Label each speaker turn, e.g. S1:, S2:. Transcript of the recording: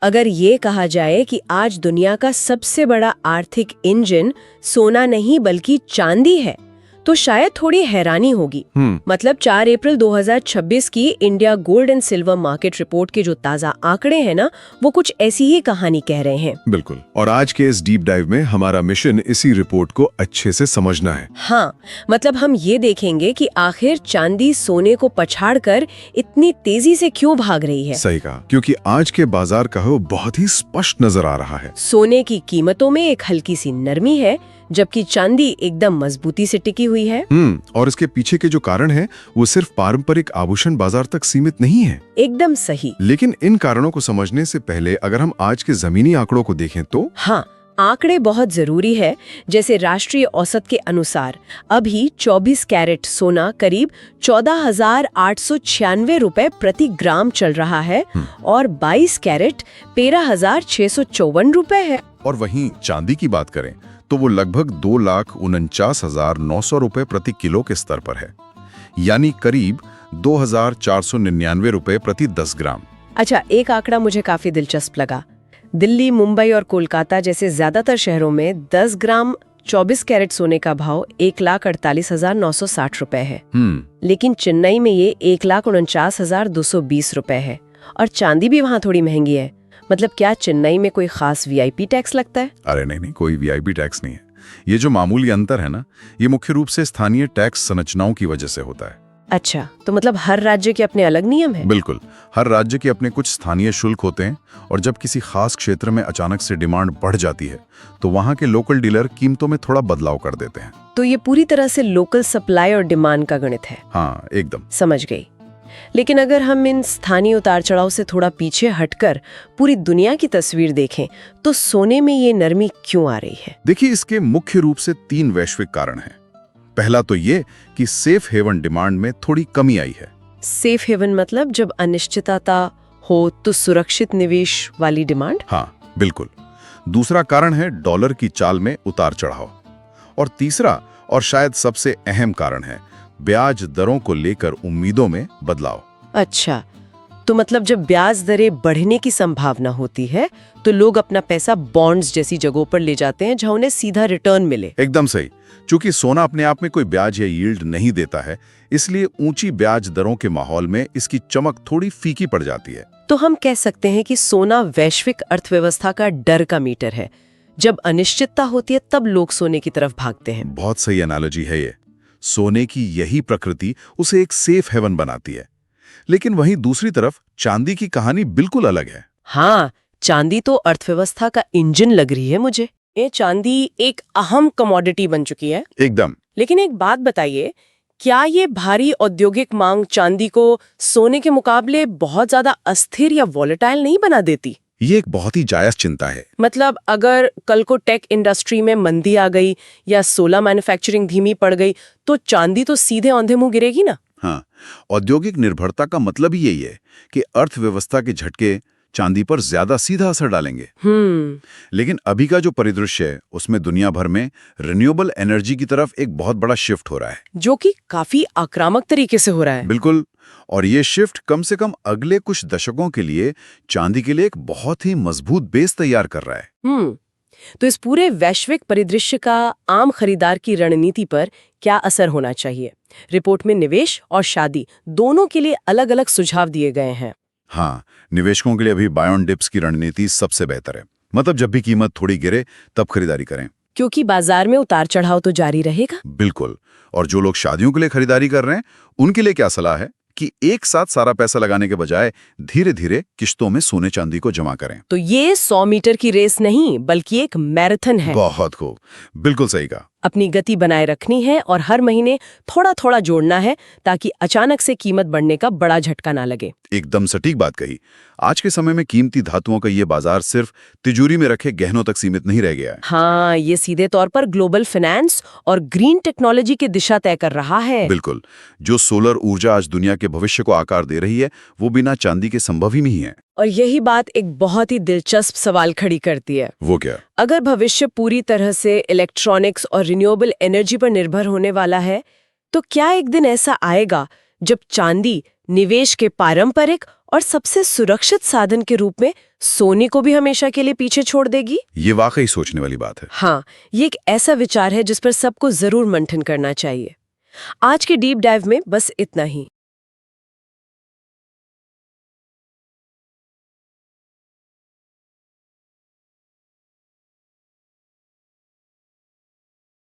S1: अगर ये कहा जाए कि आज दुनिया का सबसे बड़ा आर्थिक इंजन सोना नहीं बल्कि चांदी है, तो शायद थोड़ी हैरानी होगी। मतलब 4 अप्रैल 2026 की India gold and silver market report के जो ताजा आंकड़े हैं ना, वो कुछ ऐसी ही कहानी कह रहे हैं।
S2: बिल्कुल। और आज के इस डीप डाइव में हमारा मिशन इसी रिपोर्ट को अच्छे से समझना है।
S1: हाँ, मतलब हम ये देखेंगे कि आखिर चांदी सोने को पछाड़कर इतनी तेजी से क्यों भाग रही है।
S2: सही कहा, क्योंकि आज के बाजार का वो बहुत ही स्पष्ट नजर आ रहा है।
S1: सोने की कीमतों में एक हल्की सी नरमी है, जबकि चांदी एकदम मजबूती से टिकी हुई है।
S2: और इसके पीछे के जो कारण है वो सिर्फ पारंपरिक आभूषण बाजार तक सीमित नहीं है।
S1: एकदम सही।
S2: लेकिन इन कारणों को समझने से पहले अगर हम आज के जमीनी आंकड़ों को देखें तो
S1: हाँ, आंकड़े बहुत जरूरी है। जैसे राष्ट्रीय औसत के अनुसार अभी 24 कैरेट सोना करीब 14,896 रुपए प्रति ग्राम चल रहा है और 22 कैरेट 13,654 रुपए है।
S2: और वहीं चांदी की बात करें तो वो लगभग 2,49,900 रुपए प्रति किलो के स्तर पर है, यानी करीब 2,499 रुपए प्रति 10 ग्राम।
S1: अच्छा, एक आंकड़ा मुझे काफी दिलचस्प लगा। दिल्ली, मुंबई और कोलकाता जैसे ज्यादातर शहरों में 10 ग्राम 24 कैरेट सोने का भाव 1,48,960 रुपए है। लेकिन चेन्नई में ये 1,49,220 रुपए है। और चांदी भी वहाँ थोड़ी महंगी है। मतलब क्या चेन्नई में कोई खास वीआईपी टैक्स लगता है?
S2: अरे नहीं, कोई वीआईपी टैक्स नहीं है। ये जो मामूली अंतर है ना, ये मुख्य रूप से स्थानीय टैक्स संरचनाओं की वजह से होता है।
S1: अच्छा, तो मतलब हर राज्य के अपने अलग नियम हैं?
S2: बिल्कुल, हर राज्य के अपने कुछ स्थानीय शुल्क होते हैं और जब किसी खास क्षेत्र में अचानक से डिमांड बढ़ जाती है तो वहाँ के लोकल डीलर कीमतों में थोड़ा बदलाव कर देते हैं।
S1: तो ये पूरी तरह से लोकल सप्लाई और डिमांड का गणित है।
S2: हाँ, एकदम।
S1: समझ गई। लेकिन अगर हम इन स्थानीय उतार चढ़ाव से थोड़ा पीछे हटकर पूरी दुनिया की तस्वीर देखें तो सोने में ये नरमी क्यों आ रही है?
S2: देखिए, इसके मुख्य रूप से 3 वैश्विक कारण हैं। पहला तो ये कि सेफ हेवन डिमांड में थोड़ी कमी आई है।
S1: सेफ हेवन मतलब जब अनिश्चितता हो तो सुरक्षित निवेश वाली डिमांड?
S2: हाँ, बिल्कुल। दूसरा कारण है डॉलर की चाल में उतार चढ़ाव। और तीसरा और शायद सबसे अहम कारण है ब्याज दरों को लेकर उम्मीदों में बदलाव।
S1: अच्छा, तो मतलब जब ब्याज दरें बढ़ने की संभावना होती है तो लोग अपना पैसा बॉन्ड्स जैसी जगहों पर ले जाते हैं जहां उन्हें सीधा रिटर्न मिले।
S2: एकदम सही। चूंकि सोना अपने आप में कोई ब्याज या यील्ड नहीं देता है, इसलिए ऊंची ब्याज दरों के माहौल में इसकी चमक थोड़ी फीकी पड़ जाती है।
S1: तो हम कह सकते हैं कि सोना वैश्विक अर्थव्यवस्था का डर का मीटर है। जब अनिश्चितता होती है तब लोग सोने की तरफ भागते हैं।
S2: बहुत सही एनालॉजी है ये। सोने की यही प्रकृति उसे एक सेफ हेवन बनाती है। लेकिन वहीं दूसरी तरफ चांदी की कहानी बिल्कुल अलग है।
S1: हाँ, चांदी तो अर्थव्यवस्था का इंजन लग रही है मुझे। ये चांदी एक अहम कमोडिटी बन चुकी है।
S2: एकदम।
S1: लेकिन एक बात बताइए, क्या ये भारी औद्योगिक मांग चांदी को सोने के मुकाबले बहुत ज्यादा अस्थिर या वॉलेटाइल नहीं बना देती?
S2: ये एक बहुत ही जायज चिंता है।
S1: मतलब अगर कल को टेक इंडस्ट्री में मंदी आ गई या सोलर मैन्युफैक्चरिंग धीमी पड़ गई तो चांदी तो सीधे औंधे मुंह गिरेगी ना।
S2: हाँ, औद्योगिक निर्भरता का मतलब ही यही है कि अर्थव्यवस्था के झटके चांदी पर ज्यादा सीधा असर डालेंगे। लेकिन अभी का जो परिदृश्य है उसमें दुनिया भर में रिन्यूएबल एनर्जी की तरफ एक बहुत बड़ा शिफ्ट हो रहा है,
S1: जो कि काफी आक्रामक तरीके से हो रहा है।
S2: बिल्कुल। और ये शिफ्ट कम से कम अगले कुछ दशकों के लिए चांदी के लिए एक बहुत ही मजबूत बेस तैयार कर रहा है।
S1: तो इस पूरे वैश्विक परिदृश्य का आम खरीदार की रणनीति पर क्या असर होना चाहिए? रिपोर्ट में निवेश और शादी दोनों के लिए अलग अलग सुझाव दिए गए हैं।
S2: हाँ, निवेशकों के लिए अभी बाय ऑन डिप्स की रणनीति सबसे बेहतर है। मतलब जब भी कीमत थोड़ी गिरे तब खरीदारी करें,
S1: क्योंकि बाजार में उतार चढ़ाव तो जारी रहेगा।
S2: बिल्कुल। और जो लोग शादियों के लिए खरीदारी कर रहे हैं उनके लिए क्या सलाह है कि एक साथ सारा पैसा लगाने के बजाय धीरे धीरे किश्तों में सोने चांदी को जमा करें।
S1: तो ये 100 मीटर की रेस नहीं बल्कि एक मैराथन है।
S2: बहुत खूब, बिल्कुल सही कहा।
S1: अपनी गति बनाए रखनी है और हर महीने थोड़ा थोड़ा जोड़ना है ताकि अचानक से कीमत बढ़ने का बड़ा झटका ना लगे।
S2: एकदम सटीक बात कही। आज के समय में कीमती धातुओं का ये बाजार सिर्फ तिजोरी में रखे गहनों तक सीमित नहीं रह गया है।
S1: हाँ, ये सीधे तौर पर ग्लोबल फाइनेंस और ग्रीन टेक्नोलॉजी की दिशा तय कर रहा है।
S2: बिल्कुल। जो सोलर ऊर्जा आज दुनिया के भविष्य को आकार दे रही है वो बिना चांदी के संभव ही नहीं है।
S1: और यही बात एक बहुत ही दिलचस्प सवाल खड़ी करती है।
S2: वो क्या?
S1: अगर भविष्य पूरी तरह से इलेक्ट्रॉनिक्स और रिन्यूएबल एनर्जी पर निर्भर होने वाला है तो क्या एक दिन ऐसा आएगा जब चांदी निवेश के पारंपरिक और सबसे सुरक्षित साधन के रूप में सोने को भी हमेशा के लिए पीछे छोड़ देगी?
S2: ये वाकई सोचने वाली बात है।
S1: हाँ, ये एक ऐसा विचार है जिस पर सबको जरूर मंथन करना चाहिए। आज के डीप डाइव में बस इतना ही।